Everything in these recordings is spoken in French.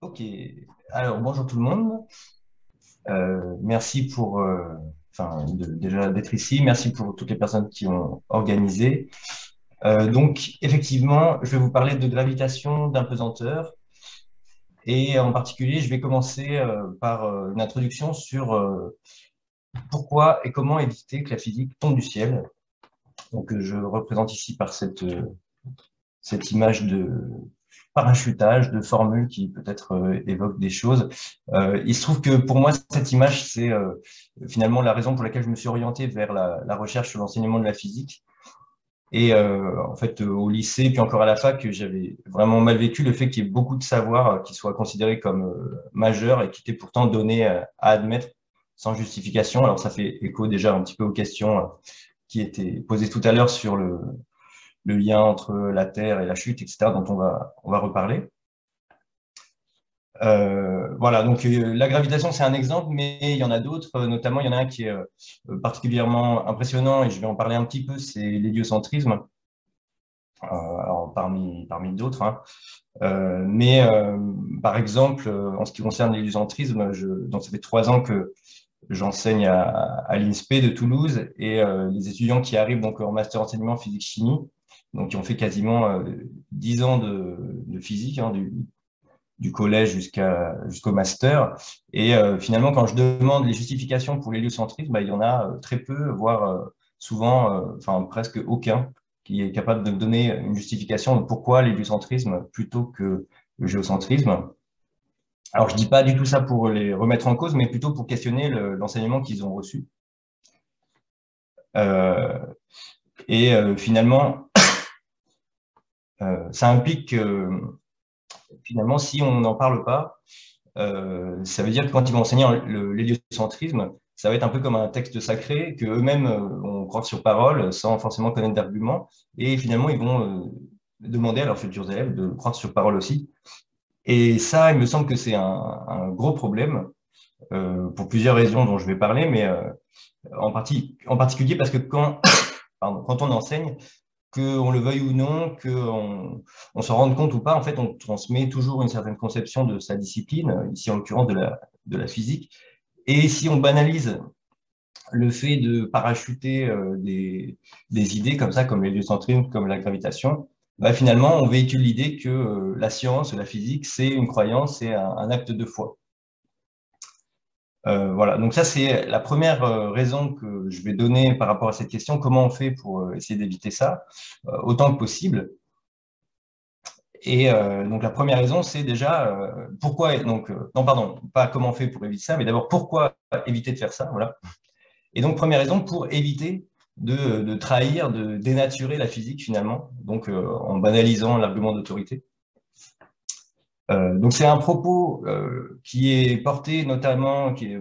Ok, alors bonjour tout le monde. Merci pour, déjà d'être ici. Merci pour toutes les personnes qui ont organisé. Donc, effectivement, je vais vous parler de gravitation, d'impesanteur. Et en particulier, je vais commencer par une introduction sur pourquoi et comment éviter que la physique tombe du ciel. Donc, je représente ici par cette image de parachutage, de formule qui peut-être évoque des choses. Il se trouve que pour moi, cette image, c'est finalement la raison pour laquelle je me suis orienté vers la recherche sur l'enseignement de la physique. Et en fait, au lycée, puis encore à la fac, j'avais vraiment mal vécu le fait qu'il y ait beaucoup de savoir qui soit considéré comme majeur et qui était pourtant donné à admettre sans justification. Alors, ça fait écho déjà un petit peu aux questions qui étaient posées tout à l'heure sur le lien entre la Terre et la chute, etc., dont on va reparler. Voilà, donc la gravitation, c'est un exemple, mais il y en a d'autres, notamment il y en a un qui est particulièrement impressionnant, et je vais en parler un petit peu, c'est l'héliocentrisme, alors parmi d'autres. Hein. Mais par exemple, en ce qui concerne l'héliocentrisme, donc ça fait 3 ans que j'enseigne à l'INSPE de Toulouse, et les étudiants qui arrivent donc en master enseignement physique-chimie, donc qui ont fait quasiment 10 ans de physique, hein, du collège jusqu'au master. Et finalement, quand je demande les justifications pour l'héliocentrisme, bah, il y en a très peu, voire souvent, enfin presque aucun, qui est capable de me donner une justification de pourquoi l'héliocentrisme plutôt que le géocentrisme. Alors, je dis pas du tout ça pour les remettre en cause, mais plutôt pour questionner l'enseignement qu'ils ont reçu. Euh, et finalement, ça implique que finalement, si on n'en parle pas, ça veut dire que quand ils vont enseigner l'héliocentrisme, ça va être un peu comme un texte sacré qu'eux-mêmes vont croire sur parole sans forcément connaître d'arguments. Et finalement, ils vont demander à leurs futurs élèves de croire sur parole aussi. Et ça, il me semble que c'est un gros problème pour plusieurs raisons dont je vais parler, mais en particulier parce que quand on enseigne, qu'on le veuille ou non, qu'on s'en rende compte ou pas, en fait, on transmet toujours une certaine conception de sa discipline, ici en l'occurrence de la physique. Et si on banalise le fait de parachuter des idées comme ça, comme l'héliocentrisme, comme la gravitation, bah, finalement, on véhicule l'idée que la science, la physique, c'est une croyance, c'est un acte de foi. Voilà, donc ça c'est la première raison que je vais donner par rapport à cette question, comment on fait pour essayer d'éviter ça autant que possible. Et donc la première raison, c'est déjà pourquoi, donc, non pardon, pas comment on fait pour éviter ça, mais d'abord pourquoi éviter de faire ça, voilà. Et donc première raison, pour éviter de trahir, de dénaturer la physique finalement, donc en banalisant l'argument d'autorité. Donc c'est un propos qui est porté notamment, qui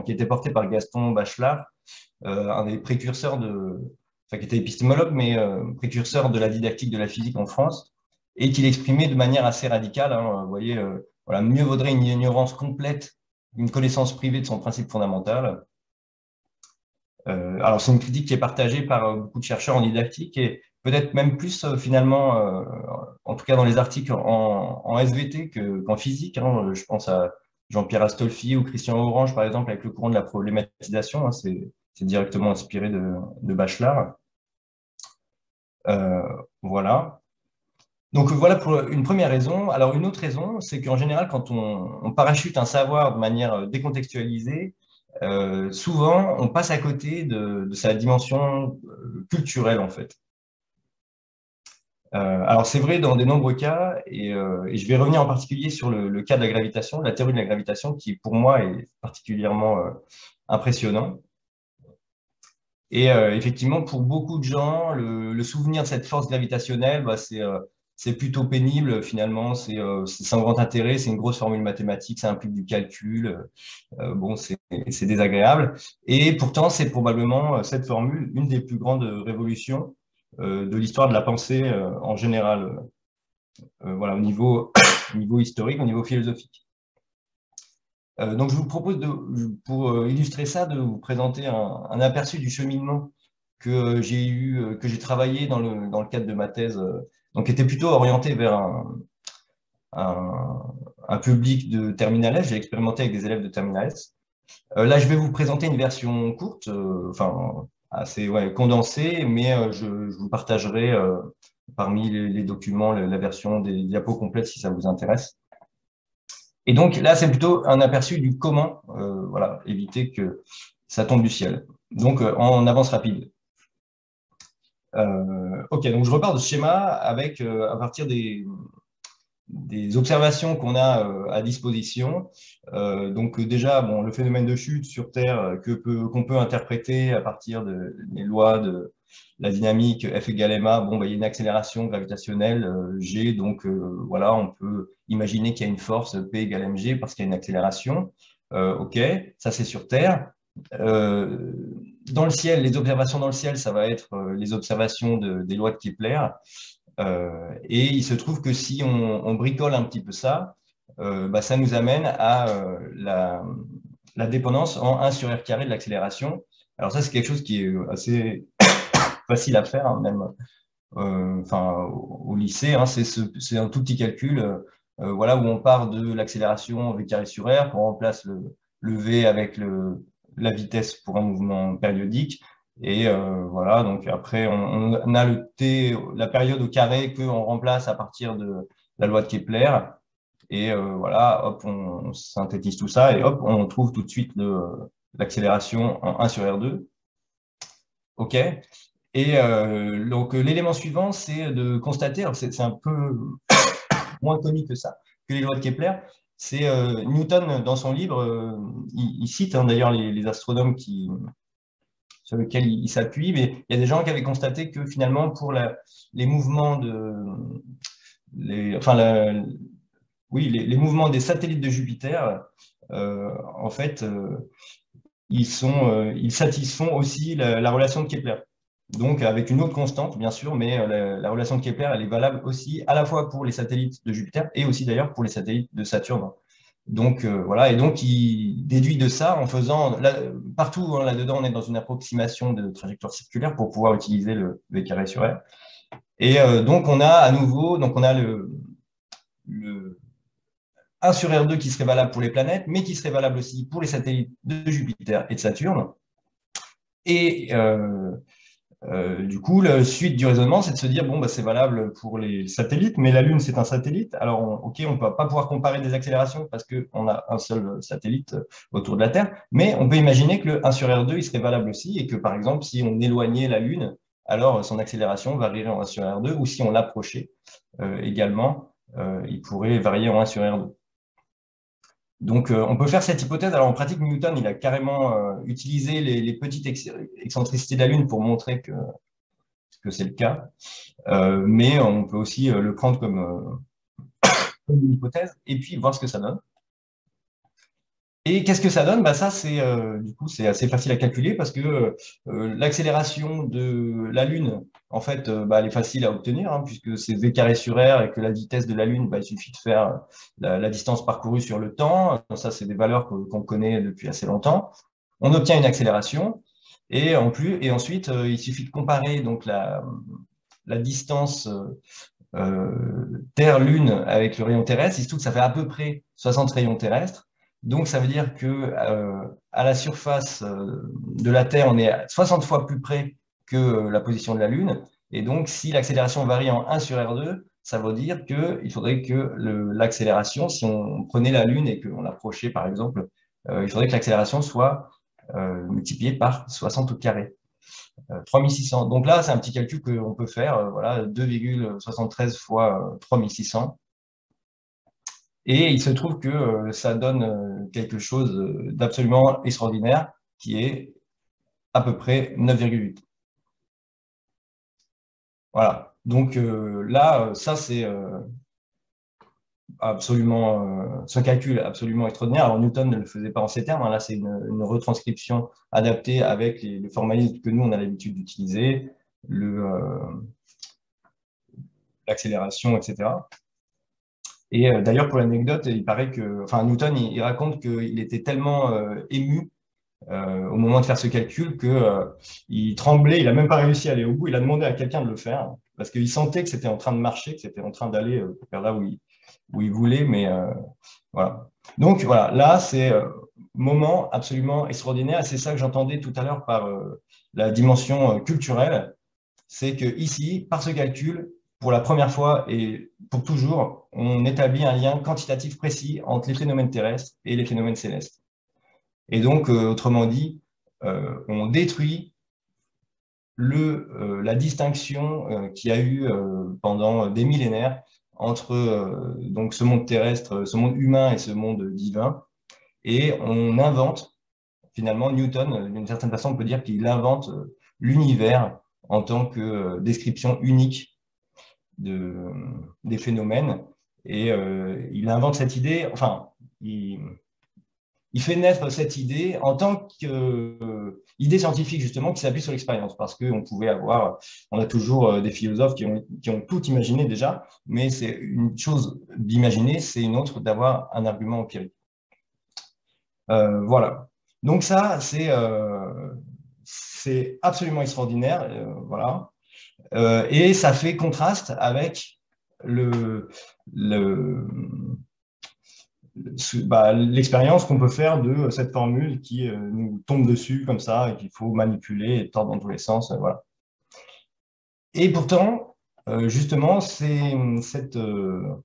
était porté par Gaston Bachelard, un des précurseurs qui était épistémologue, mais précurseur de la didactique de la physique en France, et qu'il exprimait de manière assez radicale. Hein, vous voyez, voilà, mieux vaudrait une ignorance complète, une connaissance privée de son principe fondamental. Alors c'est une critique qui est partagée par beaucoup de chercheurs en didactique et peut-être même plus finalement, en tout cas dans les articles en SVT qu'en physique. Hein. Je pense à Jean-Pierre Astolfi ou Christian Orange, par exemple, avec le courant de la problématisation. Hein, c'est directement inspiré de Bachelard. Voilà. Donc voilà pour une première raison. Alors une autre raison, c'est qu'en général, quand on parachute un savoir de manière décontextualisée, souvent on passe à côté de sa dimension culturelle en fait. Alors c'est vrai dans de nombreux cas, et je vais revenir en particulier sur le cas de la gravitation, la théorie de la gravitation, qui pour moi est particulièrement impressionnant. Et effectivement, pour beaucoup de gens, le souvenir de cette force gravitationnelle, bah, c'est plutôt pénible finalement, c'est sans grand intérêt, c'est une grosse formule mathématique, ça implique du calcul, bon, c'est désagréable. Et pourtant, c'est probablement cette formule, une des plus grandes révolutions de l'histoire de la pensée en général, voilà, au niveau, au niveau historique, au niveau philosophique. Donc, je vous propose, pour illustrer ça, de vous présenter un aperçu du cheminement que j'ai travaillé dans le cadre de ma thèse, donc qui était plutôt orienté vers un public de Terminal S. J'ai expérimenté avec des élèves de Terminal S. Là, je vais vous présenter une version courte, enfin assez condensée, mais je vous partagerai parmi les documents la version des diapos complètes si ça vous intéresse. Et donc là, c'est plutôt un aperçu du comment voilà, éviter que ça tombe du ciel. Donc, en avance rapide. OK, donc je repars de ce schéma avec, à partir des observations qu'on a à disposition. Donc déjà, bon, le phénomène de chute sur Terre qu'on peut interpréter à partir des lois de la dynamique F égale ma, bon, bah, il y a une accélération gravitationnelle G, donc voilà, on peut imaginer qu'il y a une force P égale mg parce qu'il y a une accélération. OK, ça c'est sur Terre. Dans le ciel, les observations dans le ciel, ça va être les observations des lois de Kepler. Et il se trouve que si on bricole un petit peu ça, bah, ça nous amène à la dépendance en 1 sur r carré de l'accélération. Alors ça, c'est quelque chose qui est assez facile à faire, hein, même enfin, au lycée. Hein, c'est un tout petit calcul voilà, où on part de l'accélération v carré sur r, on remplace le v avec la vitesse pour un mouvement périodique. Et voilà, donc après, on a le t, la période au carré qu'on remplace à partir de la loi de Kepler. Et voilà, hop, on synthétise tout ça et hop, on trouve tout de suite l'accélération en 1 sur R2. OK. Et donc, l'élément suivant, c'est de constater, c'est un peu moins connu que ça, que les lois de Kepler. C'est Newton, dans son livre, il cite hein, d'ailleurs les astronomes sur lesquels il s'appuie, mais il y a des gens qui avaient constaté que finalement, pour les mouvements oui, les mouvements des satellites de Jupiter, en fait, ils satisfont aussi la relation de Kepler. Donc, avec une autre constante, bien sûr, mais la relation de Kepler, elle est valable aussi à la fois pour les satellites de Jupiter et aussi d'ailleurs pour les satellites de Saturne. Donc, voilà, et donc il déduit de ça en faisant, partout hein, là-dedans, on est dans une approximation de trajectoire circulaire pour pouvoir utiliser le v carré sur r. Et donc, on a à nouveau, donc on a le 1 sur R2 qui serait valable pour les planètes, mais qui serait valable aussi pour les satellites de Jupiter et de Saturne. Et du coup, la suite du raisonnement, c'est de se dire, bon, bah, c'est valable pour les satellites, mais la Lune, c'est un satellite. Alors, OK, on ne peut pas pouvoir comparer des accélérations parce qu'on a un seul satellite autour de la Terre, mais on peut imaginer que le 1 sur R2, il serait valable aussi, et que, par exemple, si on éloignait la Lune, alors son accélération varierait en 1 sur R2, ou si on l'approchait également, il pourrait varier en 1 sur R2. Donc, on peut faire cette hypothèse. Alors, en pratique, Newton, il a carrément utilisé les petites excentricités de la Lune pour montrer que c'est le cas. Mais on peut aussi le prendre comme une hypothèse et puis voir ce que ça donne. Et qu'est-ce que ça donne? Bah, ça, du coup, c'est assez facile à calculer parce que l'accélération de la Lune, en fait, bah, elle est facile à obtenir hein, puisque c'est v carré sur r et que la vitesse de la Lune, bah, il suffit de faire la distance parcourue sur le temps. Ça, c'est des valeurs qu'on connaît depuis assez longtemps. On obtient une accélération et ensuite, il suffit de comparer donc la distance Terre-Lune avec le rayon terrestre. Il se trouve que ça fait à peu près 60 rayons terrestres. Donc, ça veut dire que à la surface de la Terre, on est 60 fois plus près que la position de la Lune. Et donc, si l'accélération varie en 1 sur R2, ça veut dire qu'il faudrait que l'accélération, si on prenait la Lune et qu'on l'approchait, par exemple, il faudrait que l'accélération soit multipliée par 60 au carré. 3600. Donc là, c'est un petit calcul qu'on peut faire. Voilà, 2,73 fois 3600. Et il se trouve que ça donne quelque chose d'absolument extraordinaire, qui est à peu près 9,8. Voilà. Donc là, ça, c'est absolument, ce calcul est absolument extraordinaire. Alors, Newton ne le faisait pas en ces termes. Hein. Là, c'est une retranscription adaptée avec les formalismes que nous, on a l'habitude d'utiliser, l'accélération, etc. Et d'ailleurs, pour l'anecdote, il paraît que, enfin, Newton, il raconte qu'il était tellement ému au moment de faire ce calcul qu'il tremblait, il n'a même pas réussi à aller au bout. Il a demandé à quelqu'un de le faire parce qu'il sentait que c'était en train de marcher, que c'était en train d'aller vers là où où il voulait, mais voilà. Donc voilà, là, c'est moment absolument extraordinaire, et c'est ça que j'entendais tout à l'heure par la dimension culturelle, c'est que ici, par ce calcul, pour la première fois et pour toujours, on établit un lien quantitatif précis entre les phénomènes terrestres et les phénomènes célestes. Et donc, autrement dit, on détruit la distinction qu'il y a eu pendant des millénaires entre donc ce monde terrestre, ce monde humain et ce monde divin, et on invente, finalement, Newton, d'une certaine façon, on peut dire qu'il invente l'univers en tant que description unique de, des phénomènes, et il invente cette idée, enfin, il fait naître cette idée en tant qu'idée scientifique, justement, qui s'appuie sur l'expérience, parce qu'on pouvait avoir, on a toujours des philosophes qui ont tout imaginé déjà, mais c'est une chose d'imaginer, c'est une autre d'avoir un argument empirique. Voilà. Donc ça, c'est absolument extraordinaire, voilà. Et ça fait contraste avec le, l'expérience qu'on peut faire de cette formule qui nous tombe dessus comme ça et qu'il faut manipuler et tordre dans tous les sens. Voilà. Et pourtant, justement, c'est euh,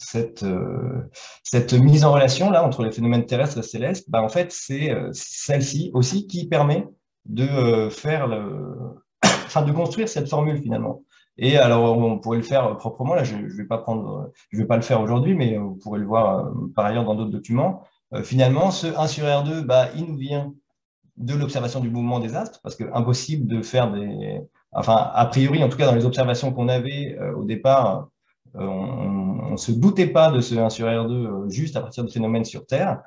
cette mise en relation là entre les phénomènes terrestres et célestes, bah, en fait, c'est celle-ci aussi qui permet de faire enfin, de construire cette formule finalement. Et alors, on pourrait le faire proprement. Là, je vais pas prendre, je vais pas le faire aujourd'hui, mais vous pourrez le voir par ailleurs dans d'autres documents. Finalement, ce 1 sur R2, bah, il nous vient de l'observation du mouvement des astres, parce que impossible de faire des, enfin, a priori, en tout cas dans les observations qu'on avait au départ, on ne se doutait pas de ce 1 sur R2 juste à partir de phénomènes sur Terre.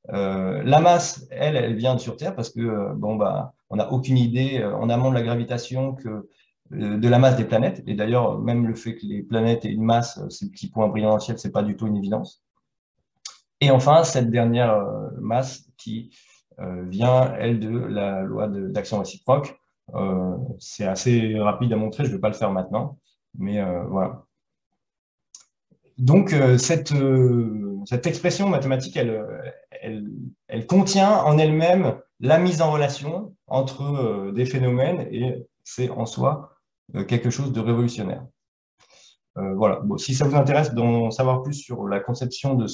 La masse, elle vient sur Terre parce que bon bah, on n'a aucune idée en amont de la gravitation que de la masse des planètes. Et d'ailleurs, même le fait que les planètes aient une masse, ces petits points brillants dans le ciel, c'est pas du tout une évidence. Et enfin, cette dernière masse qui vient, elle, de la loi d'action réciproque. C'est assez rapide à montrer, je ne vais pas le faire maintenant, mais voilà. Donc, cette expression mathématique, elle contient en elle-même la mise en relation entre des phénomènes et c'est en soi quelque chose de révolutionnaire. Voilà. Bon, si ça vous intéresse d'en savoir plus sur la conception de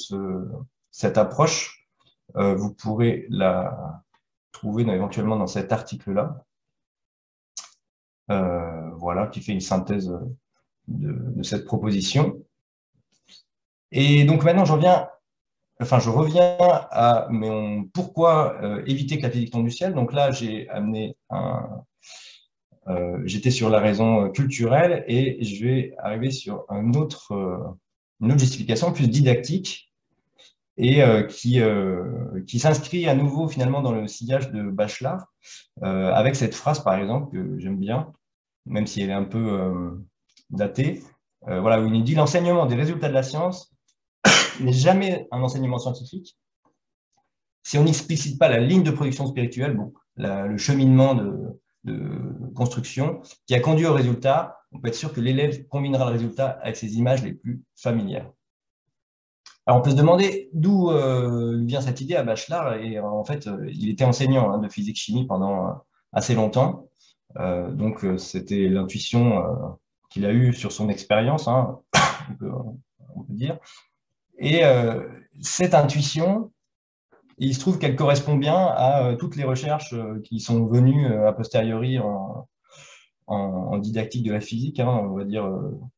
cette approche, vous pourrez la trouver éventuellement dans cet article-là, voilà, qui fait une synthèse de cette proposition. Et donc maintenant, je reviens à pourquoi éviter que la physique tombe du ciel. Donc là, j'ai amené j'étais sur la raison culturelle et je vais arriver sur une autre justification plus didactique et qui s'inscrit à nouveau finalement dans le sillage de Bachelard, avec cette phrase par exemple que j'aime bien, même si elle est un peu datée, voilà, où il nous dit « L'enseignement des résultats de la science n'est jamais un enseignement scientifique si on n'explicite pas la ligne de production spirituelle, bon, le cheminement de construction qui a conduit au résultat. On peut être sûr que l'élève combinera le résultat avec ses images les plus familières. » Alors, on peut se demander d'où vient cette idée à Bachelard. Et en fait, il était enseignant de physique-chimie pendant assez longtemps. Donc, c'était l'intuition qu'il a eue sur son expérience, hein, on peut dire. Et cette intuition, il se trouve qu'elle correspond bien à toutes les recherches qui sont venues a posteriori en didactique de la physique, hein, on va dire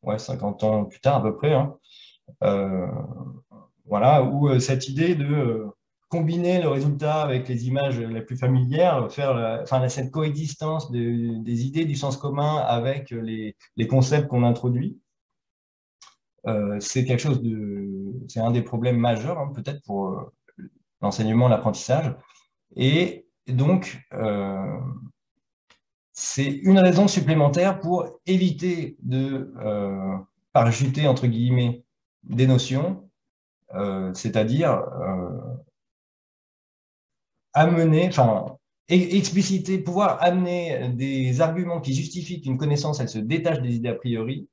ouais, 50 ans plus tard à peu près. Hein. Voilà, où cette idée de combiner le résultat avec les images les plus familières, faire enfin, cette coexistence des idées du sens commun avec les concepts qu'on introduit, c'est quelque chose c'est un des problèmes majeurs, hein, peut-être pour l'enseignement, l'apprentissage. Et donc, c'est une raison supplémentaire pour éviter de parachuter, entre guillemets, des notions, c'est-à-dire amener, enfin, expliciter, pouvoir amener des arguments qui justifient qu'une connaissance, elle se détache des idées a priori,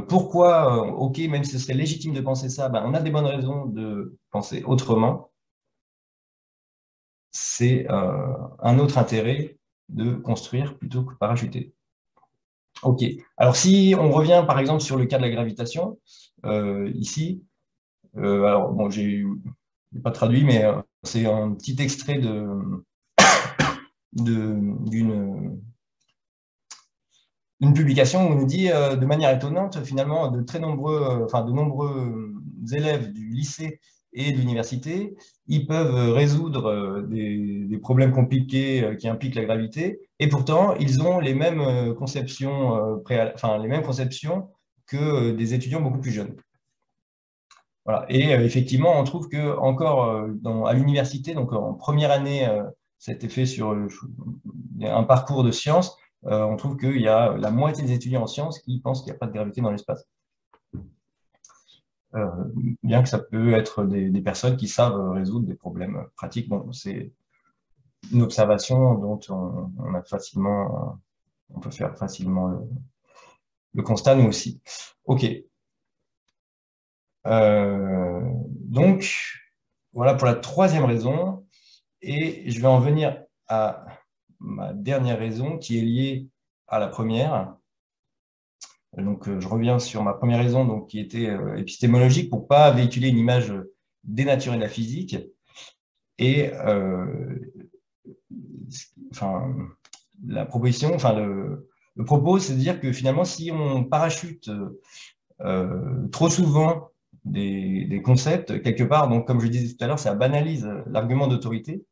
Pourquoi, ok, même si ce serait légitime de penser ça, ben, on a des bonnes raisons de penser autrement. C'est un autre intérêt de construire plutôt que parachuter. Ok. Alors, si on revient par exemple sur le cas de la gravitation, ici, alors bon, j'ai pas traduit, mais c'est un petit extrait d'une publication où on nous dit de manière étonnante, finalement, de nombreux élèves du lycée et de l'université, ils peuvent résoudre des problèmes compliqués qui impliquent la gravité, et pourtant, ils ont les mêmes conceptions, les mêmes conceptions que des étudiants beaucoup plus jeunes. Voilà. Et effectivement, on trouve que encore à l'université, donc en première année, ça a été fait sur un parcours de sciences, on trouve qu'il y a la moitié des étudiants en sciences qui pensent qu'il n'y a pas de gravité dans l'espace. Euh, Bien que ça peut être des personnes qui savent résoudre des problèmes pratiques. Bon, c'est une observation dont on a facilement, on peut faire facilement le constat, nous aussi. OK. Donc, voilà pour la troisième raison. Et je vais en venir à ma dernière raison qui est liée à la première. Donc, je reviens sur ma première raison donc, qui était épistémologique pour ne pas véhiculer une image dénaturée de la physique. Et enfin, la proposition, le propos, c'est de dire que finalement, si on parachute trop souvent des concepts, quelque part, donc comme je disais tout à l'heure, ça banalise l'argument d'autorité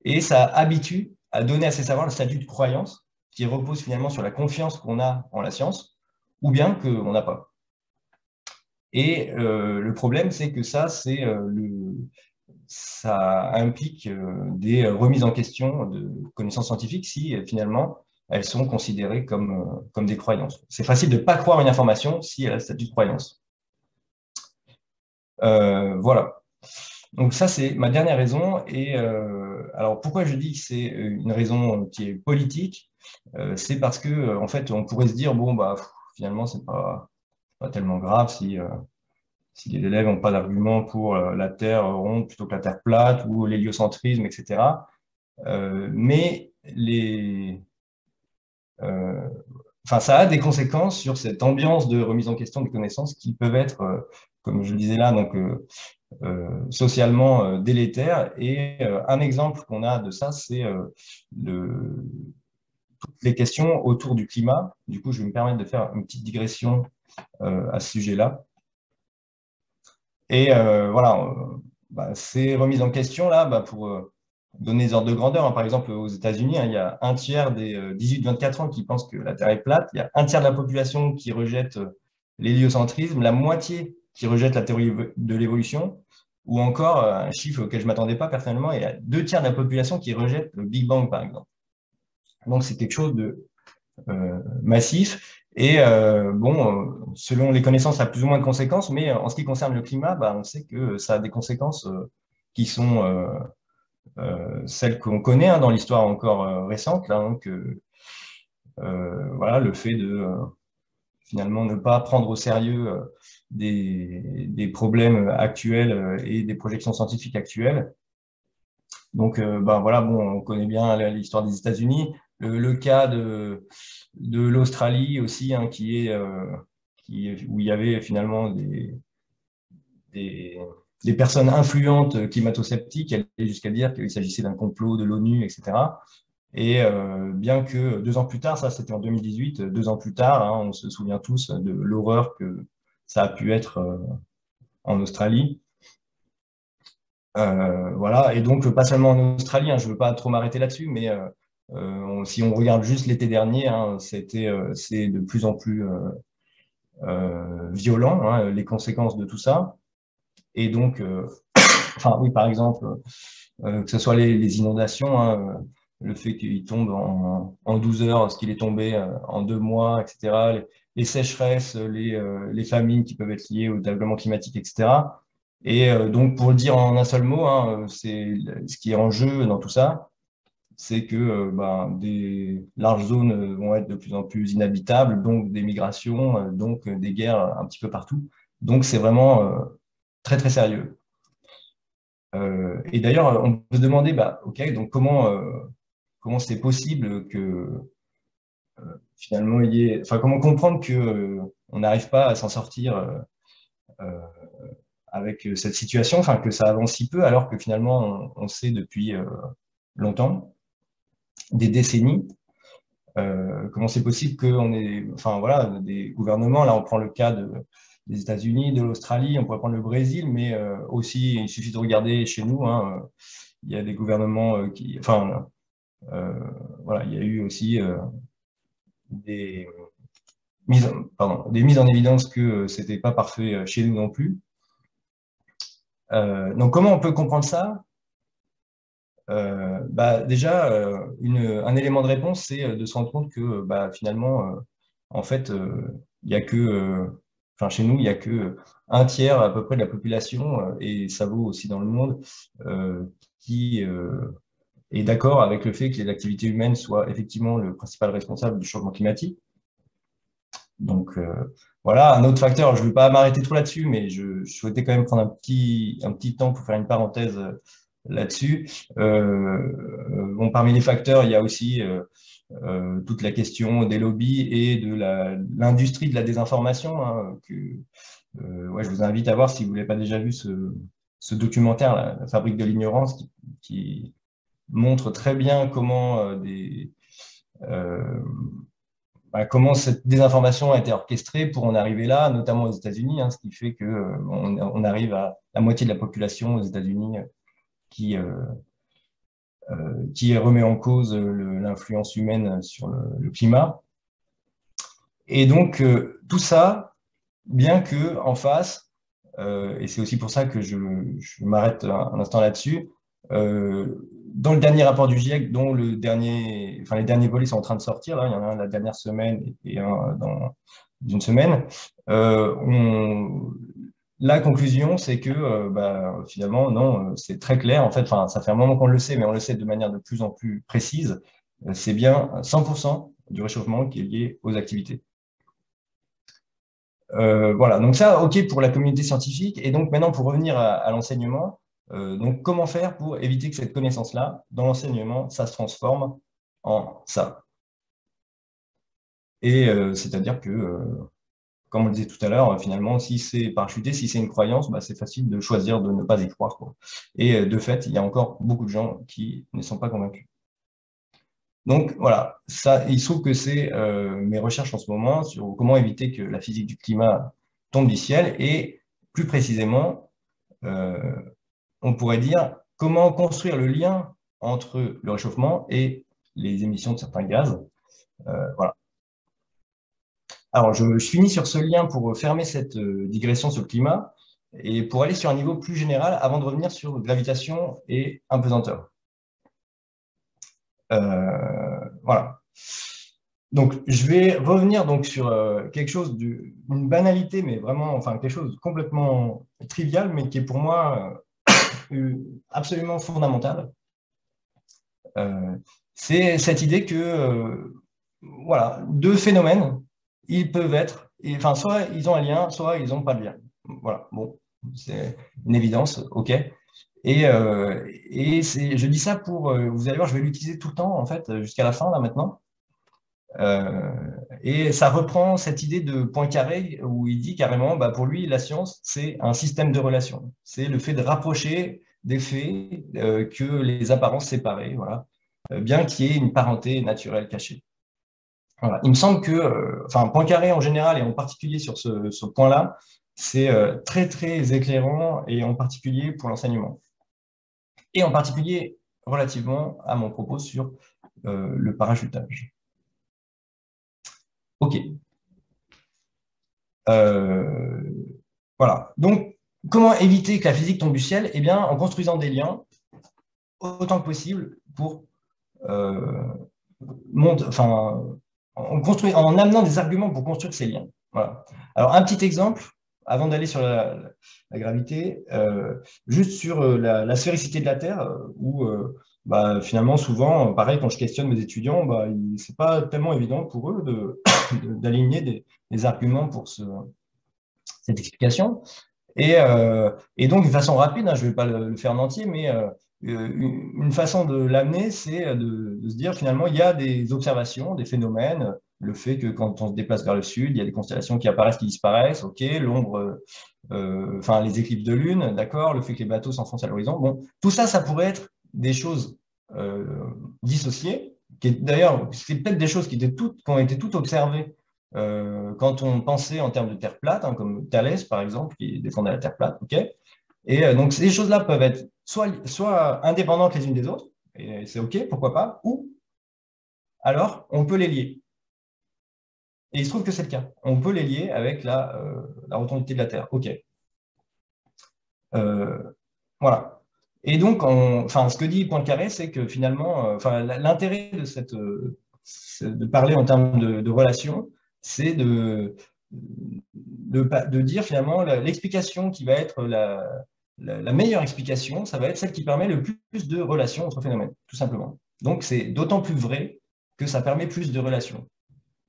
et ça habitue à donner à ces savoirs le statut de croyance qui repose finalement sur la confiance qu'on a en la science ou bien qu'on n'a pas. Et le problème, c'est que ça implique des remises en question de connaissances scientifiques si finalement elles sont considérées comme des croyances. C'est facile de ne pas croire une information si elle a le statut de croyance. Voilà. Donc ça, c'est ma dernière raison. Et alors, pourquoi je dis que c'est une raison qui est politique? C'est parce que, en fait, on pourrait se dire, bon, bah, finalement, c'est pas tellement grave si les élèves n'ont pas d'argument pour la Terre ronde plutôt que la Terre plate ou l'héliocentrisme, etc. Mais ça a des conséquences sur cette ambiance de remise en question des connaissances qui peuvent être, comme je le disais là, donc socialement délétères. Et un exemple qu'on a de ça, c'est toutes les questions autour du climat. Du coup, je vais me permettre de faire une petite digression à ce sujet-là. Et voilà, ces remises en question là, pour donner des ordres de grandeur, hein, par exemple aux États-Unis, hein, il y a un tiers des 18-24 ans qui pensent que la Terre est plate, il y a un tiers de la population qui rejette l'héliocentrisme, la moitié qui rejette la théorie de l'évolution, ou encore un chiffre auquel je ne m'attendais pas personnellement, il y a 2 tiers de la population qui rejette le Big Bang, par exemple. Donc c'est quelque chose de massif. Et bon, selon les connaissances, ça a plus ou moins de conséquences, mais en ce qui concerne le climat, bah, on sait que ça a des conséquences qui sont celles qu'on connaît hein, dans l'histoire encore récente. Là, donc, voilà, le fait de finalement ne pas prendre au sérieux des problèmes actuels et des projections scientifiques actuelles. Donc, ben voilà, bon, on connaît bien l'histoire des États-Unis. Le cas de l'Australie aussi, hein, où il y avait finalement des, des personnes influentes climato-sceptiques, allaient jusqu'à dire qu'il s'agissait d'un complot de l'ONU, etc. Et bien que 2 ans plus tard, ça c'était en 2018, 2 ans plus tard, hein, on se souvient tous de l'horreur que ça a pu être en Australie. Voilà, et donc pas seulement en Australie, hein, je ne veux pas trop m'arrêter là-dessus, mais si on regarde juste l'été dernier, hein, c'est de plus en plus violent, hein, les conséquences de tout ça. Et donc, enfin oui, par exemple, que ce soit les inondations, hein, le fait qu'il tombe en 12 heures, ce qu'il est tombé en 2 mois, etc., les sécheresses, les famines qui peuvent être liées au dérèglement climatique, etc. Et donc, pour le dire en un seul mot, hein, c'est ce qui est en jeu dans tout ça, c'est que ben, des larges zones vont être de plus en plus inhabitables, donc des migrations, donc des guerres un petit peu partout. Donc c'est vraiment très très sérieux. Et d'ailleurs, on peut se demander, bah, ok, donc comment c'est possible que finalement il y ait, enfin comment comprendre que on n'arrive pas à s'en sortir euh, avec cette situation, enfin que ça avance si peu, alors que finalement on sait depuis longtemps, des décennies. Comment c'est possible qu'on ait, enfin voilà, des gouvernements, là on prend le cas des États-Unis, de l'Australie, on pourrait prendre le Brésil, mais aussi il suffit de regarder chez nous, hein, il y a des gouvernements qui, enfin euh, voilà, il y a eu aussi des des mises en évidence que c'était pas parfait chez nous non plus. Donc comment on peut comprendre ça? Bah, déjà, un élément de réponse, c'est de se rendre compte que bah, finalement, en fait, il y a que, enfin, chez nous, il y a que un tiers à peu près de la population, et ça vaut aussi dans le monde, qui est d'accord avec le fait que les activités humaines soient effectivement le principal responsable du changement climatique. Donc voilà, un autre facteur, je ne vais pas m'arrêter trop là-dessus, mais je souhaitais quand même prendre un petit temps pour faire une parenthèse là-dessus. Bon, parmi les facteurs, il y a aussi toute la question des lobbies et de l'industrie de la désinformation, hein, ouais, je vous invite à voir si vous ne l'avez pas déjà vu ce documentaire, La fabrique de l'ignorance, qui montre très bien comment euh, comment cette désinformation a été orchestrée pour en arriver là, notamment aux États-Unis, hein, ce qui fait que on arrive à la moitié de la population aux États-Unis qui, qui remet en cause l'influence humaine sur le climat. Et donc, tout ça, bien que en face, et c'est aussi pour ça que je m'arrête un instant là-dessus, dans le dernier rapport du GIEC, dont enfin, les derniers volets sont en train de sortir, là, il y en a un la dernière semaine et un dans une semaine, la conclusion, c'est que bah, finalement, non, c'est très clair. En fait, enfin, ça fait un moment qu'on le sait, mais on le sait de manière de plus en plus précise. C'est bien 100% du réchauffement qui est lié aux activités. Voilà, donc ça, OK pour la communauté scientifique. Et donc maintenant, pour revenir à l'enseignement, donc comment faire pour éviter que cette connaissance-là, dans l'enseignement, ça se transforme en ça. Et c'est-à-dire que, comme on le disait tout à l'heure, finalement, si c'est parachuté, si c'est une croyance, bah, c'est facile de choisir de ne pas y croire, quoi. Et de fait, il y a encore beaucoup de gens qui ne sont pas convaincus. Donc voilà, ça, il se trouve que c'est mes recherches en ce moment sur comment éviter que la physique du climat tombe du ciel et plus précisément, euh, on pourrait dire comment construire le lien entre le réchauffement et les émissions de certains gaz. Voilà. Alors, je finis sur ce lien pour fermer cette digression sur le climat et pour aller sur un niveau plus général avant de revenir sur gravitation et apesanteur. Voilà. Donc, je vais revenir donc sur quelque chose d'une banalité, mais vraiment, enfin, quelque chose de complètement trivial, mais qui est pour moi absolument fondamental. C'est cette idée que, voilà, deux phénomènes, ils peuvent être, enfin, soit ils ont un lien, soit ils n'ont pas de lien. Voilà, bon, c'est une évidence, ok. Je dis ça pour, vous allez voir, je vais l'utiliser tout le temps, en fait, jusqu'à la fin, là, maintenant. Et ça reprend cette idée de Poincaré où il dit carrément, bah, pour lui, la science, c'est un système de relations. C'est le fait de rapprocher des faits que les apparences séparées, voilà, bien qu'il y ait une parenté naturelle cachée. Voilà. Il me semble que, enfin, Poincaré en général et en particulier sur ce point-là, c'est très, très éclairant et en particulier pour l'enseignement. Et en particulier relativement à mon propos sur le parachutage. OK. Voilà. Donc, comment éviter que la physique tombe du ciel? Eh bien, en construisant des liens autant que possible pour enfin, en amenant des arguments pour construire ces liens. Voilà. Alors, un petit exemple, avant d'aller sur la gravité, juste sur la sphéricité de la Terre, où bah, finalement, souvent, pareil, quand je questionne mes étudiants, bah, c'est pas tellement évident pour eux d'aligner des arguments pour cette explication. Et donc, de façon rapide, hein, je ne vais pas le faire en entier, mais une façon de l'amener, c'est de se dire finalement, il y a des observations, des phénomènes, le fait que quand on se déplace vers le sud, il y a des constellations qui apparaissent, qui disparaissent, ok, l'ombre, enfin les éclipses de lune, d'accord, le fait que les bateaux s'enfoncent à l'horizon. Bon, tout ça, ça pourrait être des choses euh, dissociées, d'ailleurs, c'est peut-être des choses qui ont été toutes observées quand on pensait en termes de Terre plate, hein, comme Thalès, par exemple, qui défendait la Terre plate, ok. Et donc, ces choses-là peuvent être soit indépendantes les unes des autres, et c'est ok, pourquoi pas, ou alors on peut les lier. Et il se trouve que c'est le cas. On peut les lier avec la rotondité de la Terre. Ok. Euh, voilà. Et donc, enfin, ce que dit Poincaré, c'est que finalement, enfin, l'intérêt de parler en termes de relations, c'est de dire finalement l'explication qui va être la meilleure explication, ça va être celle qui permet le plus de relations entre phénomènes, tout simplement. Donc, c'est d'autant plus vrai que ça permet plus de relations.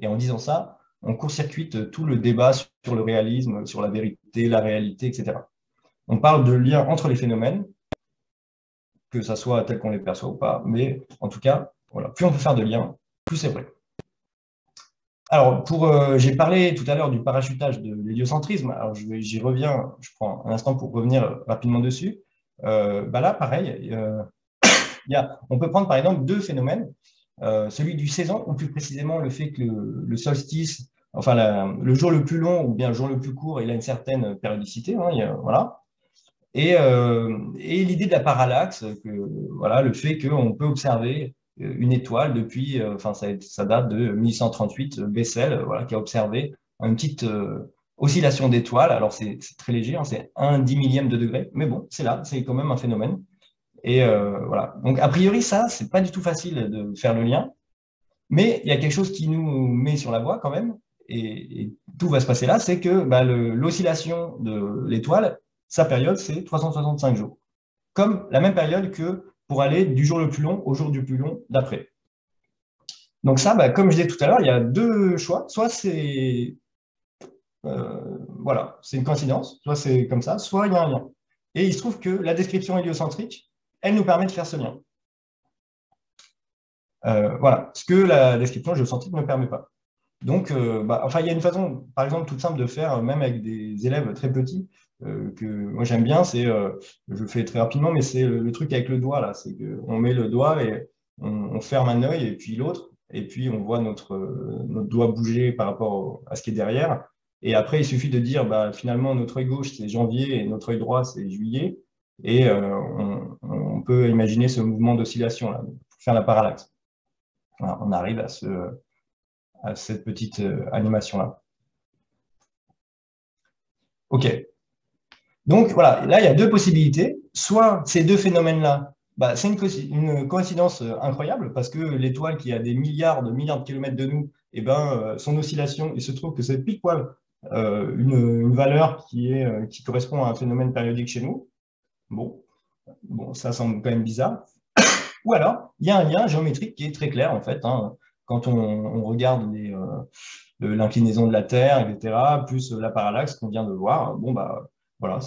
Et en disant ça, on court-circuite tout le débat sur le réalisme, sur la vérité, la réalité, etc. On parle de lien entre les phénomènes, que ça soit tel qu'on les perçoit ou pas, mais en tout cas, voilà, plus on peut faire de liens, plus c'est vrai. Alors, j'ai parlé tout à l'heure du parachutage de l'héliocentrisme, alors j'y reviens, je prends un instant pour revenir rapidement dessus. Bah là, pareil, on peut prendre par exemple deux phénomènes, celui du saison, ou plus précisément le fait que le solstice, enfin le jour le plus long ou bien le jour le plus court, il a une certaine périodicité, hein, voilà. Et l'idée de la parallaxe, voilà, le fait qu'on peut observer une étoile depuis, enfin ça date de 1138, Bessel, voilà, qui a observé une petite oscillation d'étoiles. Alors c'est très léger, hein, c'est 1/10 millième de degré, mais bon, c'est là, c'est quand même un phénomène. Et voilà. Donc a priori, ça, c'est pas du tout facile de faire le lien, mais il y a quelque chose qui nous met sur la voie quand même, et tout va se passer là, c'est que bah, l'oscillation de l'étoile, sa période, c'est 365 jours. Comme la même période que pour aller du jour le plus long au jour du plus long d'après. Donc ça, bah, comme je disais tout à l'heure, il y a deux choix. Soit c'est voilà, c'est une coïncidence, soit c'est comme ça, soit il y a un lien. Et il se trouve que la description héliocentrique, elle nous permet de faire ce lien. Voilà, ce que la description géocentrique ne permet pas. Donc, bah, enfin, il y a une façon, par exemple, toute simple de faire, même avec des élèves très petits, que moi j'aime bien, je le fais très rapidement, mais c'est le truc avec le doigt, là, c'est qu'on met le doigt et on ferme un œil et puis l'autre, et puis on voit notre doigt bouger par rapport à ce qui est derrière. Et après, il suffit de dire, bah, finalement, notre œil gauche, c'est janvier et notre œil droit, c'est juillet. Et on peut imaginer ce mouvement d'oscillation, là, pour faire la parallaxe. Voilà, on arrive à cette petite animation-là. OK. Donc voilà, là, il y a deux possibilités. Soit ces deux phénomènes-là, bah, c'est une coïncidence incroyable parce que l'étoile qui a des milliards de kilomètres de nous, eh ben, son oscillation, il se trouve que c'est pile poil une valeur qui correspond à un phénomène périodique chez nous. Bon, ça semble quand même bizarre. Ou alors, il y a un lien géométrique qui est très clair en fait, hein. Quand on regarde l'inclinaison de la Terre, etc., plus la parallaxe qu'on vient de voir, bon, bah, voilà,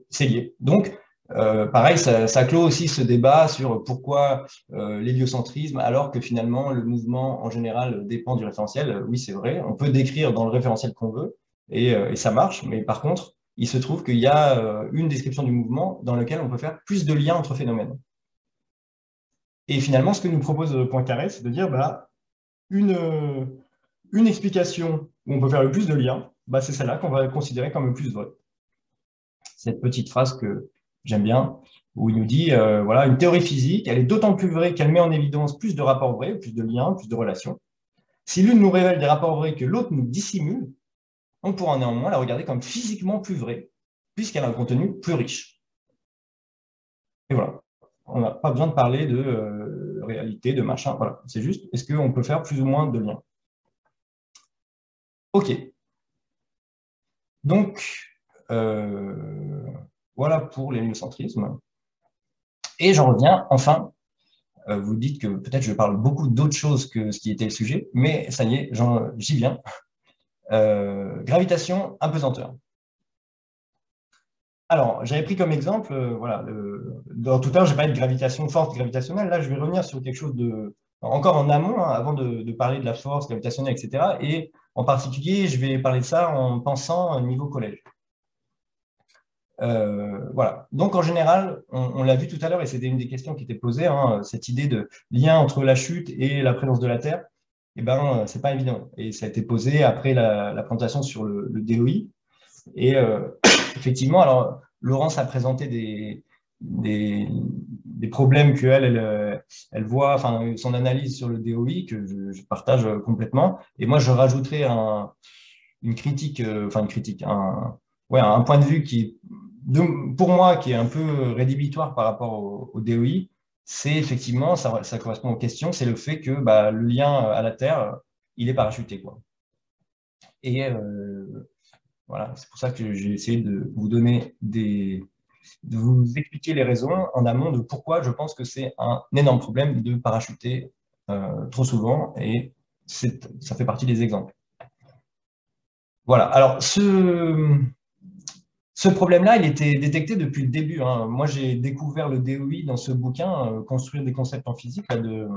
c'est lié. Donc, pareil, ça clôt aussi ce débat sur pourquoi l'héliocentrisme, alors que finalement, le mouvement en général dépend du référentiel. Oui, c'est vrai, on peut décrire dans le référentiel qu'on veut, et ça marche, mais par contre, il se trouve qu'il y a une description du mouvement dans lequel on peut faire plus de liens entre phénomènes. Et finalement, ce que nous propose Poincaré, c'est de dire, bah, une explication où on peut faire le plus de liens, bah, c'est celle-là qu'on va considérer comme le plus vrai. Cette petite phrase que j'aime bien, où il nous dit, voilà, une théorie physique, elle est d'autant plus vraie qu'elle met en évidence plus de rapports vrais, plus de liens, plus de relations. Si l'une nous révèle des rapports vrais que l'autre nous dissimule, on pourra néanmoins la regarder comme physiquement plus vraie, puisqu'elle a un contenu plus riche. Et voilà. On n'a pas besoin de parler de réalité, de machin. Voilà. C'est juste, est-ce qu'on peut faire plus ou moins de liens? OK. Donc, voilà pour l'héliocentrisme. Et j'en reviens, enfin, vous dites que peut-être je parle beaucoup d'autres choses que ce qui était le sujet, mais ça y est, j'y viens. Gravitation, apesanteur. Alors, j'avais pris comme exemple, voilà, dans tout à l'heure, j'ai parlé de gravitation, force gravitationnelle. Là, je vais revenir sur quelque chose de, encore en amont, hein, avant de parler de la force gravitationnelle, etc. Et en particulier, je vais parler de ça en pensant au niveau collège. Voilà. Donc, en général, on l'a vu tout à l'heure, et c'était une des questions qui était posée, hein, cette idée de lien entre la chute et la présence de la Terre, eh ben, c'est pas évident. Et ça a été posé après la présentation sur le DOI. Et effectivement, alors, Laurence a présenté des problèmes elle voit, enfin, son analyse sur le DOI, que je partage complètement. Et moi, je rajouterai une critique, enfin, une critique, ouais, un point de vue qui, pour moi, qui est un peu rédhibitoire par rapport au DOI. C'est effectivement, ça correspond aux questions, c'est le fait que bah, le lien à la Terre, il est parachuté, quoi. Et voilà, c'est pour ça que j'ai essayé de vous donner de vous expliquer les raisons en amont de pourquoi je pense que c'est un énorme problème de parachuter trop souvent, et ça fait partie des exemples. Voilà, alors ce problème-là, il était détecté depuis le début, hein. Moi, j'ai découvert le DOI dans ce bouquin, Construire des concepts en physique, là, de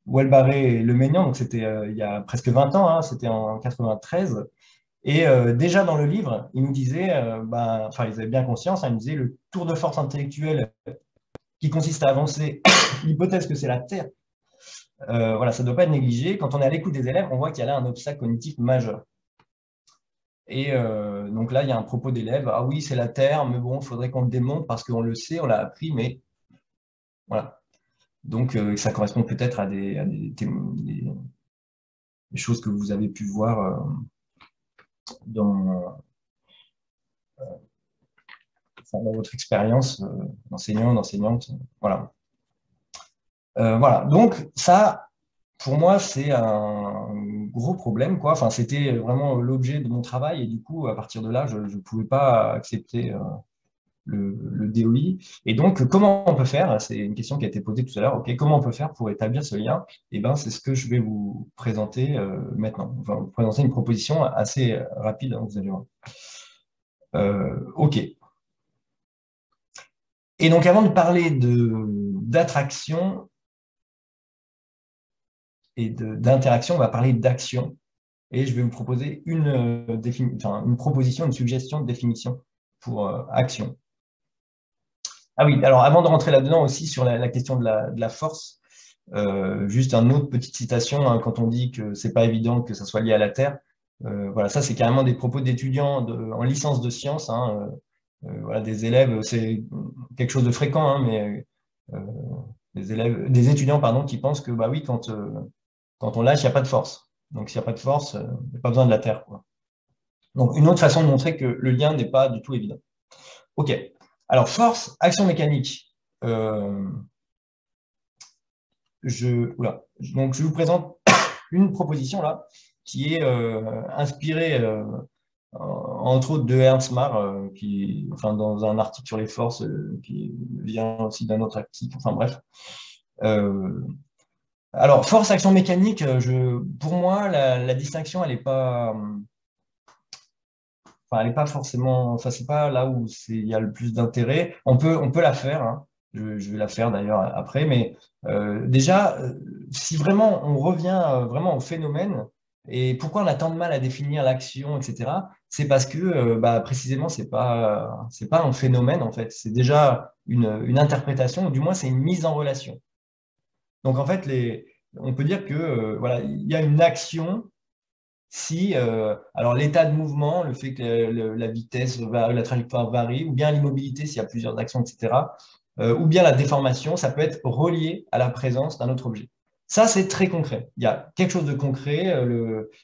Welbarré et Lemaignan, donc c'était il y a presque 20 ans, hein, c'était en 93. Et déjà dans le livre, il nous disait, enfin, ils avaient bien conscience, hein, il nous disait le tour de force intellectuel qui consiste à avancer l'hypothèse que c'est la Terre. Voilà, ça ne doit pas être négligé. Quand on est à l'écoute des élèves, on voit qu'il y a là un obstacle cognitif majeur. Et donc là, il y a un propos d'élève, ah oui, c'est la Terre, mais bon, il faudrait qu'on le démontre parce qu'on le sait, on l'a appris, mais voilà. Donc ça correspond peut-être à des choses que vous avez pu voir dans votre expérience d'enseignant, d'enseignante. Voilà. Voilà. Donc ça, pour moi, c'est un gros problème, quoi. Enfin, c'était vraiment l'objet de mon travail, et du coup, à partir de là, je ne pouvais pas accepter le DOI. Et donc, comment on peut faire? C'est une question qui a été posée tout à l'heure. Ok, comment on peut faire pour établir ce lien? Eh ben, c'est ce que je vais vous présenter maintenant. Enfin, vous présenter une proposition assez rapide, hein, vous allez voir. Ok. Et donc, avant de parler d'attraction et d'interaction, on va parler d'action. Et je vais vous proposer une proposition, une suggestion de définition pour action. Ah oui, alors avant de rentrer là-dedans aussi sur la question de la force, juste une autre petite citation, hein, quand on dit que c'est pas évident que ça soit lié à la Terre. Voilà, ça c'est carrément des propos d'étudiants en licence de sciences, hein, voilà, des élèves, c'est quelque chose de fréquent, hein, mais des étudiants pardon, qui pensent que bah oui, quand on lâche, il n'y a pas de force. Donc s'il n'y a pas de force, il n'y a pas besoin de la Terre, quoi. Donc une autre façon de montrer que le lien n'est pas du tout évident. Ok, alors force, action mécanique. Donc je vous présente une proposition là qui est inspirée entre autres de Ernst Mach, enfin, dans un article sur les forces qui vient aussi d'un autre article, enfin bref. Alors, force, action mécanique, pour moi, la distinction, elle n'est pas, enfin, elle est pas forcément, enfin, c'est pas là où il y a le plus d'intérêt. On peut la faire, hein. Je vais la faire d'ailleurs après, mais déjà, si vraiment on revient vraiment au phénomène, et pourquoi on a tant de mal à définir l'action, etc., c'est parce que bah, précisément, c'est pas un phénomène en fait, c'est déjà une interprétation, ou du moins c'est une mise en relation. Donc en fait, on peut dire que voilà, il y a une action si alors l'état de mouvement, le fait que la vitesse, la trajectoire varie, ou bien l'immobilité s'il y a plusieurs actions, etc., ou bien la déformation, ça peut être relié à la présence d'un autre objet. Ça, c'est très concret. Il y a quelque chose de concret,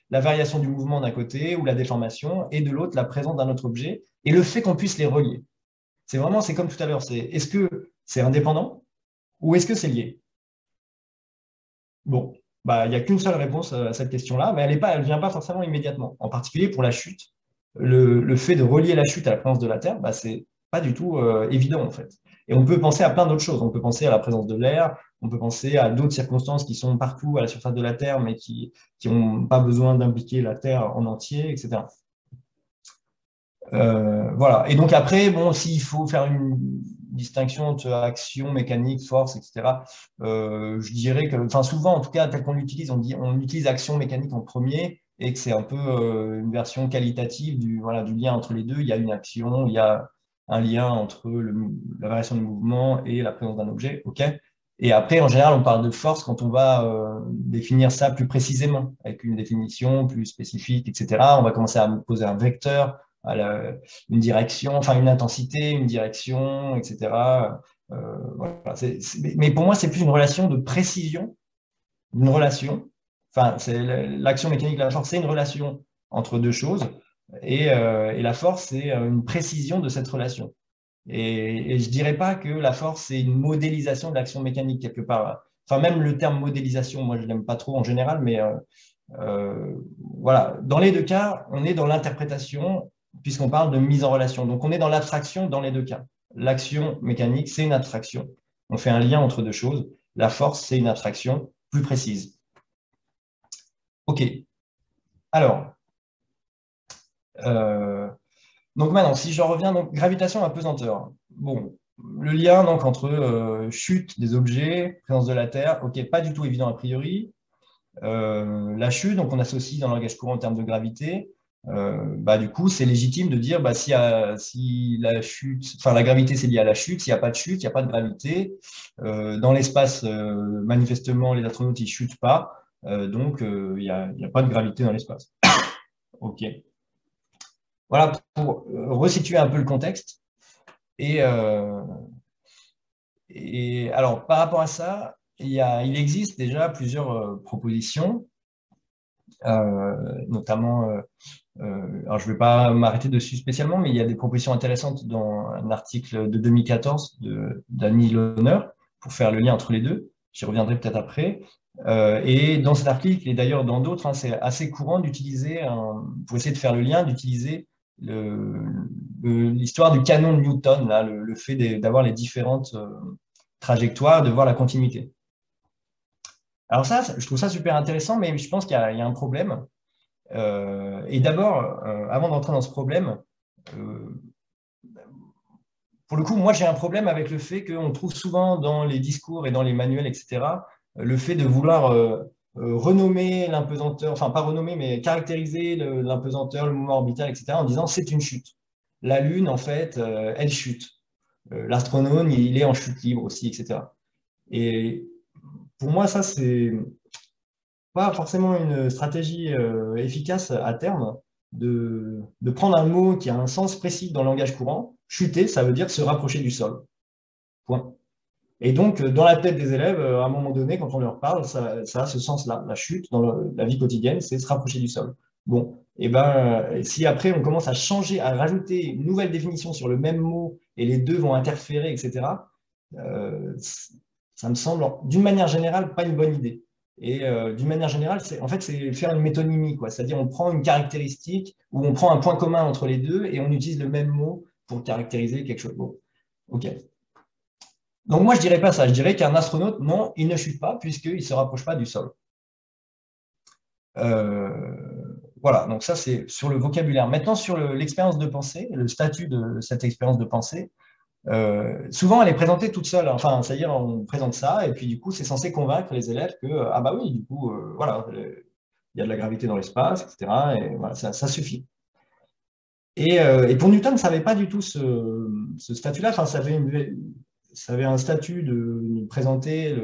la variation du mouvement d'un côté ou la déformation, et de l'autre, la présence d'un autre objet, et le fait qu'on puisse les relier. C'est comme tout à l'heure, est-ce que c'est indépendant ou est-ce que c'est lié? Bon, bah, il n'y a qu'une seule réponse à cette question-là, mais elle ne vient pas forcément immédiatement. En particulier pour la chute, le fait de relier la chute à la présence de la Terre, bah, c'est pas du tout évident en fait. Et on peut penser à plein d'autres choses. On peut penser à la présence de l'air, on peut penser à d'autres circonstances qui sont partout à la surface de la Terre, mais qui n'ont pas besoin d'impliquer la Terre en entier, etc. Voilà. Et donc après, bon, s'il faut faire une distinction entre action, mécanique, force, etc., je dirais que, enfin souvent, en tout cas, tel qu'on l'utilise, on utilise action mécanique en premier et que c'est un peu une version qualitative voilà, du lien entre les deux. Il y a une action, il y a un lien entre la variation du mouvement et la présence d'un objet. OK? Et après, en général, on parle de force quand on va définir ça plus précisément, avec une définition plus spécifique, etc. On va commencer à poser un vecteur, une direction, enfin une intensité, une direction, etc. Voilà. Mais pour moi, c'est plus une relation de précision, une relation. Enfin, l'action mécanique de la force, c'est une relation entre deux choses, et la force, c'est une précision de cette relation. Et je dirais pas que la force, c'est une modélisation de l'action mécanique quelque part. Enfin, même le terme modélisation, moi, je l'aime pas trop en général, mais voilà. Dans les deux cas, on est dans l'interprétation, puisqu'on parle de mise en relation. Donc, on est dans l'abstraction dans les deux cas. L'action mécanique, c'est une abstraction. On fait un lien entre deux choses. La force, c'est une abstraction plus précise. OK. Alors, donc maintenant, si je reviens, donc gravitation à pesanteur. Bon, le lien donc entre chute des objets, présence de la Terre, ok, pas du tout évident a priori. La chute, donc on associe dans le langage courant en termes de gravité. Du coup, c'est légitime de dire si la chute, enfin la gravité c'est lié à la chute, s'il n'y a pas de chute, il n'y a pas de gravité. Dans l'espace, manifestement, les astronautes ils chutent pas, donc il n'y a pas de gravité dans l'espace. Ok. Voilà pour resituer un peu le contexte. Et, alors, par rapport à ça, il existe déjà plusieurs propositions, notamment, alors je ne vais pas m'arrêter dessus spécialement, mais il y a des propositions intéressantes dans un article de 2014 d'Annie Lohner pour faire le lien entre les deux. J'y reviendrai peut-être après. Et dans cet article, et d'ailleurs dans d'autres, hein, c'est assez courant d'utiliser, pour essayer de faire le lien, d'utiliser l'histoire du canon de Newton, là, le fait d'avoir les différentes trajectoires, de voir la continuité. Alors ça, je trouve ça super intéressant, mais je pense qu'il y a un problème. Et d'abord, avant d'entrer dans ce problème, pour le coup, moi j'ai un problème avec le fait qu'on trouve souvent dans les discours et dans les manuels, etc., le fait de vouloir renommer l'impesanteur, enfin pas renommer, mais caractériser l'impesanteur, le mouvement orbital, etc., en disant c'est une chute. La Lune, en fait, elle chute. L'astronome, il est en chute libre aussi, etc. Et pour moi, ça, c'est pas forcément une stratégie efficace à terme de prendre un mot qui a un sens précis dans le langage courant. Chuter, ça veut dire se rapprocher du sol. Point. Et donc, dans la tête des élèves, à un moment donné, quand on leur parle, ça a ce sens-là. La chute, dans la vie quotidienne, c'est se rapprocher du sol. Bon, et ben, si après on commence à changer, à rajouter une nouvelle définition sur le même mot, et les deux vont interférer, etc., ça me semble, d'une manière générale, pas une bonne idée. Et d'une manière générale, en fait, c'est faire une métonymie, quoi. C'est-à-dire, on prend une caractéristique ou on prend un point commun entre les deux et on utilise le même mot pour caractériser quelque chose. Bon, ok. Donc moi, je dirais pas ça. Je dirais qu'un astronaute, non, il ne chute pas puisqu'il ne se rapproche pas du sol. Voilà, donc ça, c'est sur le vocabulaire. Maintenant, sur l'expérience de pensée, le statut de cette expérience de pensée, souvent, elle est présentée toute seule. Enfin, c'est-à-dire, on présente ça, et puis du coup, c'est censé convaincre les élèves que, ah bah oui, du coup, voilà, il y a de la gravité dans l'espace, etc. Et voilà, ça suffit. Et pour Newton, ça n'avait pas du tout ce statut-là. Enfin, ça avait un statut de présenter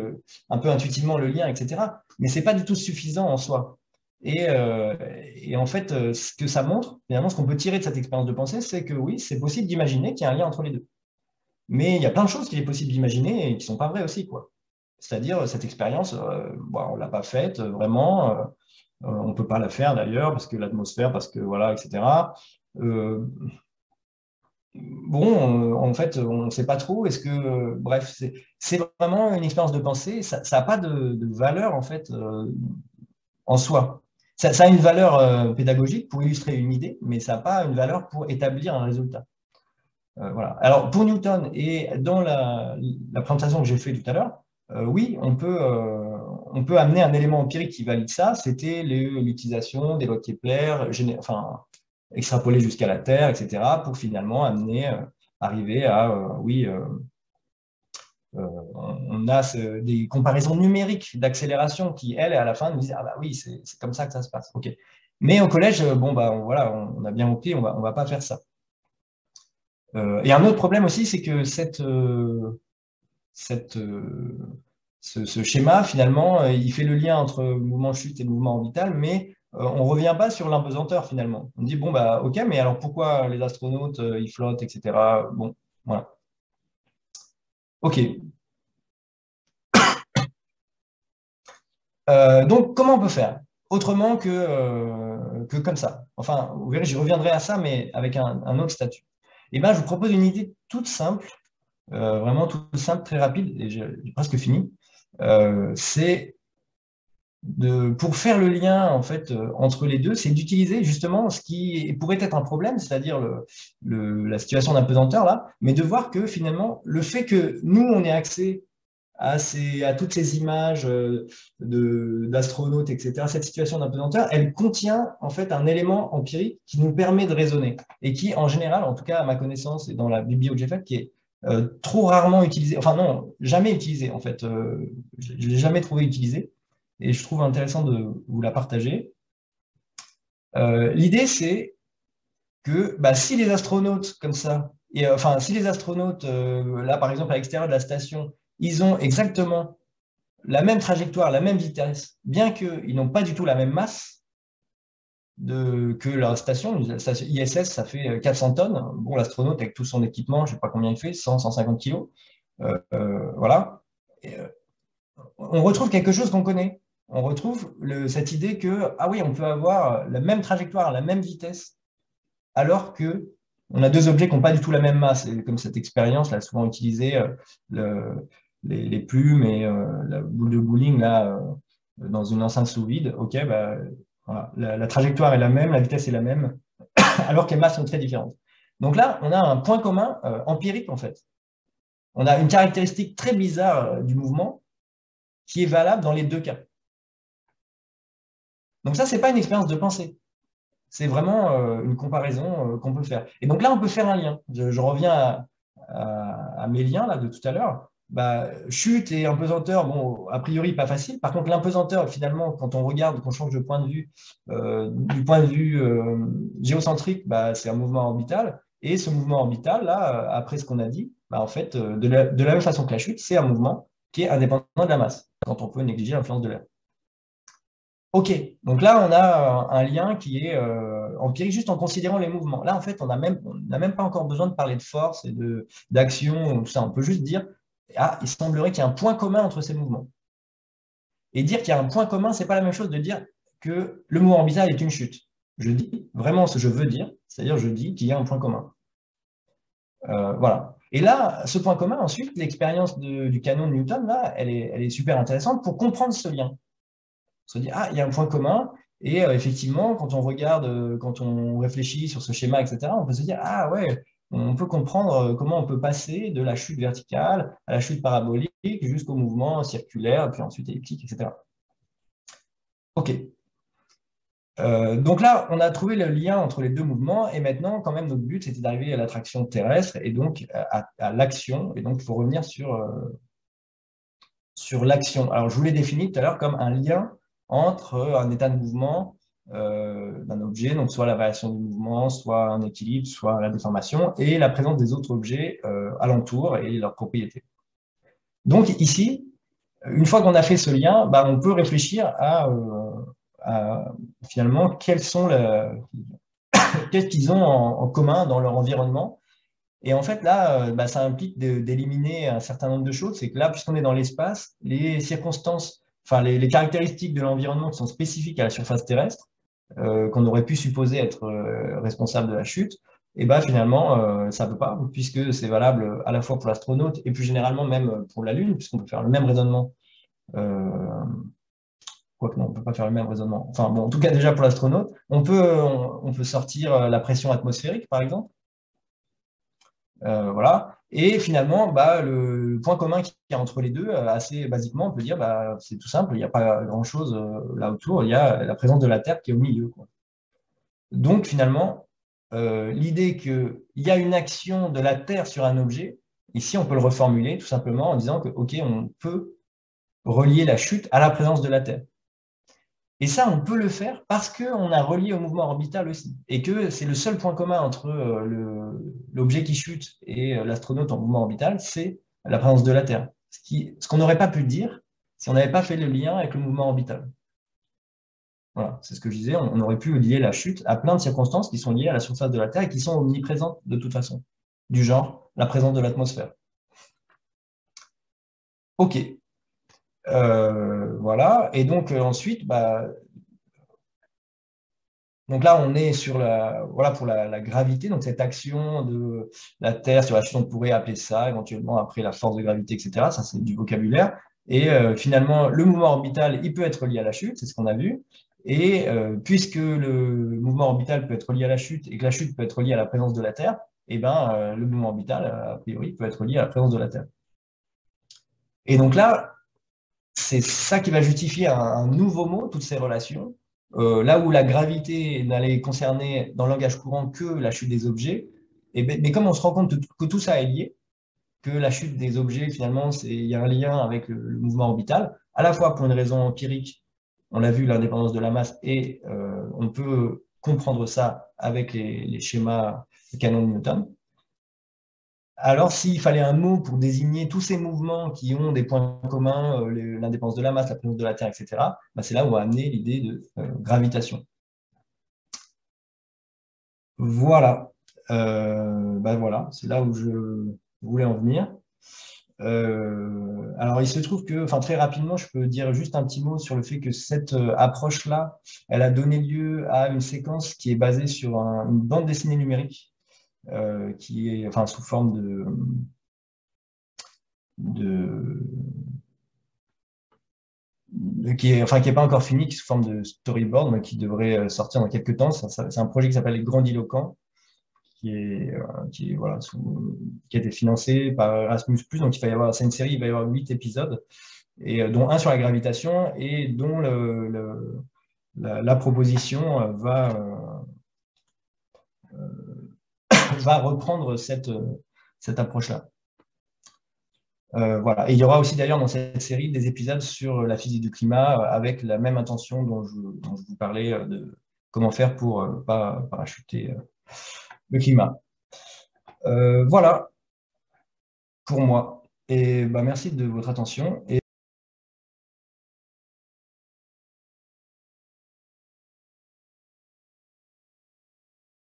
un peu intuitivement le lien, etc. Mais c'est pas du tout suffisant en soi. Et en fait, ce que ça montre, finalement, ce qu'on peut tirer de cette expérience de pensée, c'est que oui, c'est possible d'imaginer qu'il y a un lien entre les deux. Mais il y a plein de choses qu'il est possible d'imaginer et qui ne sont pas vraies aussi, quoi. C'est-à-dire, cette expérience, on ne l'a pas faite vraiment. On ne peut pas la faire d'ailleurs, parce que l'atmosphère, parce que voilà, etc. Bon, en fait, on ne sait pas trop. Est-ce que, bref, c'est vraiment une expérience de pensée. Ça n'a pas de valeur, en fait, en soi. Ça a une valeur pédagogique pour illustrer une idée, mais ça n'a pas une valeur pour établir un résultat. Voilà. Alors, pour Newton, et dans la présentation que j'ai fait tout à l'heure, oui, on peut amener un élément empirique qui valide ça. C'était l'utilisation des lois de Kepler, enfin, extrapoler jusqu'à la Terre, etc., pour finalement arriver à, oui, on a des comparaisons numériques d'accélération qui, elles, à la fin, nous disent, ah bah oui, c'est comme ça que ça se passe. OK. Mais au collège, bon, bah, voilà, on a bien compris, on va pas faire ça. Et un autre problème aussi, c'est que ce schéma, finalement, il fait le lien entre mouvement chute et mouvement orbital, mais on ne revient pas sur l'impesanteur, finalement. On dit, bon, bah, OK, mais alors pourquoi les astronautes, ils flottent, etc. Bon, voilà. OK. Donc, comment on peut faire? Autrement que comme ça. Enfin, vous verrez, je reviendrai à ça, mais avec un autre statut. Et ben, je vous propose une idée toute simple, vraiment toute simple, très rapide, et j'ai presque fini. C'est pour faire le lien en fait entre les deux, c'est d'utiliser justement ce qui pourrait être un problème, c'est-à-dire la situation d'apesanteur là, mais de voir que finalement le fait que nous on ait accès à toutes ces images d'astronautes, etc., cette situation d'apesanteur, elle contient en fait un élément empirique qui nous permet de raisonner et qui en général, en tout cas à ma connaissance et dans la biblio que j'ai faite, qui est trop rarement utilisé, enfin non, jamais utilisé en fait, je ne l'ai jamais trouvé utilisé et je trouve intéressant de vous la partager. L'idée, c'est que bah, si les astronautes, comme ça, et, enfin, si les astronautes, là, par exemple, à l'extérieur de la station, ils ont exactement la même trajectoire, la même vitesse, bien qu'ils n'ont pas du tout la même masse que la station ISS, ça fait 400 tonnes. Bon, l'astronaute, avec tout son équipement, je ne sais pas combien il fait, 100, 150 kilos. Voilà. Et, on retrouve quelque chose qu'on connaît. On retrouve cette idée que, ah oui, on peut avoir la même trajectoire, la même vitesse, alors que on a deux objets qui n'ont pas du tout la même masse. Et comme cette expérience, là, souvent utilisée, les plumes et la boule de bowling, là, dans une enceinte sous vide, OK, bah, voilà, la trajectoire est la même, la vitesse est la même, alors que les masses sont très différentes. Donc là, on a un point commun empirique, en fait. On a une caractéristique très bizarre du mouvement qui est valable dans les deux cas. Donc ça, ce n'est pas une expérience de pensée. C'est vraiment une comparaison qu'on peut faire. Et donc là, on peut faire un lien. Je reviens à mes liens là, de tout à l'heure. Bah, chute et impesanteur, bon, a priori, pas facile. Par contre, l'impesanteur, finalement, quand on regarde, qu'on change de point de vue, du point de vue géocentrique, bah, c'est un mouvement orbital. Et ce mouvement orbital, là, après ce qu'on a dit, bah, en fait, de la même façon que la chute, c'est un mouvement qui est indépendant de la masse, quand on peut négliger l'influence de l'air. OK, donc là, on a un lien qui est empirique juste en considérant les mouvements. Là, en fait, on n'a même pas encore besoin de parler de force et d'action, tout ça. On peut juste dire, ah, il semblerait qu'il y ait un point commun entre ces mouvements. Et dire qu'il y a un point commun, ce n'est pas la même chose de dire que le mouvement orbital est une chute. Je dis vraiment ce que je veux dire, c'est-à-dire je dis qu'il y a un point commun. Voilà. Et là, ce point commun, ensuite, l'expérience du canon de Newton, là, elle est super intéressante pour comprendre ce lien. On se dit, ah, il y a un point commun. Et effectivement, quand on regarde, quand on réfléchit sur ce schéma, etc., on peut se dire, ah ouais, on peut comprendre comment on peut passer de la chute verticale à la chute parabolique jusqu'au mouvement circulaire, puis ensuite elliptique, etc. OK. Donc là, on a trouvé le lien entre les deux mouvements, et maintenant, quand même, notre but, c'était d'arriver à l'attraction terrestre, et donc à l'action. Et donc, il faut revenir sur l'action. Alors, je vous l'ai défini tout à l'heure comme un lien entre un état de mouvement d'un objet, donc soit la variation du mouvement, soit un équilibre, soit la déformation, et la présence des autres objets alentour et leurs propriétés. Donc ici, une fois qu'on a fait ce lien, bah, on peut réfléchir à finalement qu'est-ce qu'ils ont en commun dans leur environnement. Et en fait, là, bah, ça implique d'éliminer un certain nombre de choses. C'est que là, puisqu'on est dans l'espace, les circonstances, enfin les caractéristiques de l'environnement qui sont spécifiques à la surface terrestre, qu'on aurait pu supposer être responsable de la chute, et bah, finalement, ça ne peut pas, puisque c'est valable à la fois pour l'astronaute et plus généralement même pour la Lune, puisqu'on peut faire le même raisonnement. Quoique non, on ne peut pas faire le même raisonnement. Enfin bon, en tout cas, déjà pour l'astronaute, on peut sortir la pression atmosphérique, par exemple. Voilà. Et finalement, bah, le point commun qu'il y a entre les deux, assez basiquement, on peut dire, bah, c'est tout simple, il n'y a pas grand-chose là autour, il y a la présence de la Terre qui est au milieu, quoi. Donc finalement, l'idée qu'il y a une action de la Terre sur un objet, ici on peut le reformuler tout simplement en disant que, OK, on peut relier la chute à la présence de la Terre. Et ça, on peut le faire parce qu'on a relié au mouvement orbital aussi. Et que c'est le seul point commun entre l'objet qui chute et l'astronaute en mouvement orbital, c'est la présence de la Terre. Ce qu'on n'aurait pas pu dire si on n'avait pas fait le lien avec le mouvement orbital. Voilà, c'est ce que je disais, on aurait pu lier la chute à plein de circonstances qui sont liées à la surface de la Terre et qui sont omniprésentes de toute façon, du genre la présence de l'atmosphère. OK. Voilà, et donc ensuite, bah, donc là, on est sur voilà, pour la gravité, donc cette action de la Terre sur la chute, on pourrait appeler ça éventuellement après la force de gravité, etc. Ça, c'est du vocabulaire. Et finalement, le mouvement orbital, il peut être lié à la chute, c'est ce qu'on a vu. Et puisque le mouvement orbital peut être lié à la chute et que la chute peut être liée à la présence de la Terre, eh ben, le mouvement orbital, a priori, peut être lié à la présence de la Terre. Et donc là, c'est ça qui va justifier un nouveau mot, toutes ces relations. Là où la gravité n'allait concerner dans le langage courant que la chute des objets, mais comme on se rend compte que tout ça est lié, que la chute des objets, finalement, il y a un lien avec le mouvement orbital, à la fois pour une raison empirique, on l'a vu, l'indépendance de la masse, et on peut comprendre ça avec les schémas canons de Newton. Alors, s'il fallait un mot pour désigner tous ces mouvements qui ont des points communs, l'indépendance de la masse, la présence de la Terre, etc., bah, c'est là où on va amener l'idée de gravitation. Voilà. Bah, voilà, c'est là où je voulais en venir. Alors, il se trouve que, enfin, très rapidement, je peux dire juste un petit mot sur le fait que cette approche-là, elle a donné lieu à une séquence qui est basée sur une bande dessinée numérique, qui est, enfin, sous forme de qui est pas encore fini, qui est sous forme de storyboard, mais qui devrait sortir dans quelques temps. C'est un projet qui s'appelle Grandiloquent, voilà, qui a été financé par Erasmus+. Donc, c'est une série, il va y avoir 8 épisodes, et dont un sur la gravitation, et dont la proposition va reprendre cette approche-là. Voilà. Et il y aura aussi d'ailleurs dans cette série des épisodes sur la physique du climat avec la même intention dont je vous parlais de comment faire pour pas parachuter le climat. Voilà pour moi. Et bah, merci de votre attention.